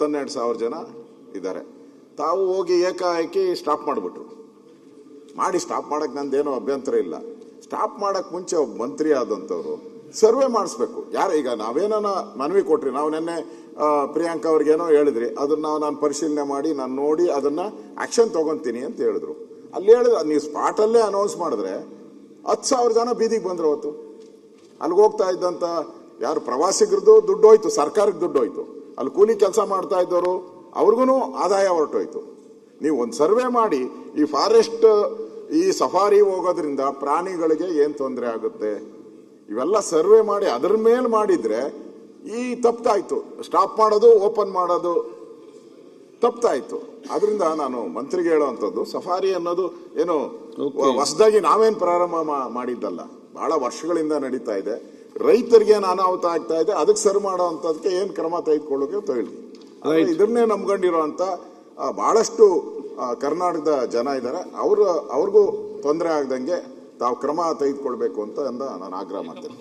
10-12 ಜನ ಇದ್ದಾರೆ. ತಾವು ಹೋಗಿ ಏಕಾಏಕಿ ಸ್ಟಾಪ್ ಮಾಡಿಬಿಟ್ರು. ಸ್ಟಾಪ್ ಮಾಡಕ್ಕೆ ನಂದೇನೋ ಅಭ್ಯಂತರ ಇಲ್ಲ. ಸ್ಟಾಪ್ ಮಾಡಕ್ಕೆ ಮುಂಚೆ ಒಬ್ಬ ಮಂತ್ರಿ ಆದಂಥವ್ರು ಸರ್ವೆ ಮಾಡಿಸ್ಬೇಕು. ಈಗ ನಾವೇನ ಮನವಿ ಕೊಟ್ರಿ, ನಾವು ನಿನ್ನೆ ಪ್ರಿಯಾಂಕಾ ಅವ್ರಿಗೇನೋ ಹೇಳಿದ್ರಿ, ಅದನ್ನ ನಾನು ಪರಿಶೀಲನೆ ಮಾಡಿ ನಾನು ನೋಡಿ ಅದನ್ನ ಆಕ್ಷನ್ ತಗೊಂತೀನಿ ಅಂತ ಹೇಳಿದ್ರು. ಅಲ್ಲಿ ಹೇಳಿದ್ರೆ ನೀವು ಸ್ಪಾಟಲ್ಲೇ ಅನೌನ್ಸ್ ಮಾಡಿದ್ರೆ 10,000 ಜನ ಬೀದಿಗೆ ಬಂದ್ರು. ಅವತ್ತು ಅಲ್ಲಿಗೆ ಹೋಗ್ತಾ ಇದ್ದಂತ ಯಾರು ಪ್ರವಾಸಿಗರದು ದುಡ್ಡು ಹೋಯ್ತು, ಸರ್ಕಾರಕ್ಕೆ ದುಡ್ಡು ಹೋಯ್ತು. ಅಲ್ಲಿ ಕೂಲಿ ಕೆಲಸ ಮಾಡ್ತಾ ಇದ್ದವರು ಅವ್ರಿಗೂ ಆದಾಯ ಹೊರಟೋಯ್ತು. ನೀವು ಒಂದು ಸರ್ವೆ ಮಾಡಿ, ಈ ಫಾರೆಸ್ಟ್ ಈ ಸಫಾರಿ ಹೋಗೋದ್ರಿಂದ ಪ್ರಾಣಿಗಳಿಗೆ ಏನ್ ತೊಂದರೆ ಆಗುತ್ತೆ ಇವೆಲ್ಲ ಸರ್ವೆ ಮಾಡಿ ಅದ್ರ ಮೇಲೆ ಮಾಡಿದ್ರೆ ಈ ತಪ್ಪಾಯ್ತು. ಸ್ಟಾಪ್ ಮಾಡೋದು ಓಪನ್ ಮಾಡೋದು ತಪ್ಪಾಯ್ತು. ಅದರಿಂದ ನಾನು ಮಂತ್ರಿಗೆ ಹೇಳುವಂಥದ್ದು, ಸಫಾರಿ ಅನ್ನೋದು ಏನು ಹೊಸದಾಗಿ ನಾವೇನು ಪ್ರಾರಂಭ ಮಾಡಿದ್ದಲ್ಲ, ಬಹಳ ವರ್ಷಗಳಿಂದ ನಡೀತಾ ಇದೆ. ರೈತರಿಗೆ ಅನಾಹುತ ಆಗ್ತಾ ಇದೆ, ಅದಕ್ಕೆ ಸರಿ ಮಾಡೋವಂಥದಕ್ಕೆ ಏನು ಕ್ರಮ ತೆಗೆದುಕೊಳ್ಳೋಕೆ ಹೇಳಿ. ಇದನ್ನೇ ನಂಬ್ಕೊಂಡಿರುವಂತ ಬಹಳಷ್ಟು ಕರ್ನಾಟಕದ ಜನ ಇದ್ದಾರೆ. ಅವ್ರಿಗೂ ತೊಂದರೆ ಆಗದಂಗೆ ತಾವು ಕ್ರಮ ತೆಗೆದುಕೊಳ್ಬೇಕು ಅಂತ ನಾನು ಆಗ್ರಹ ಮಾಡ್ತೇನೆ.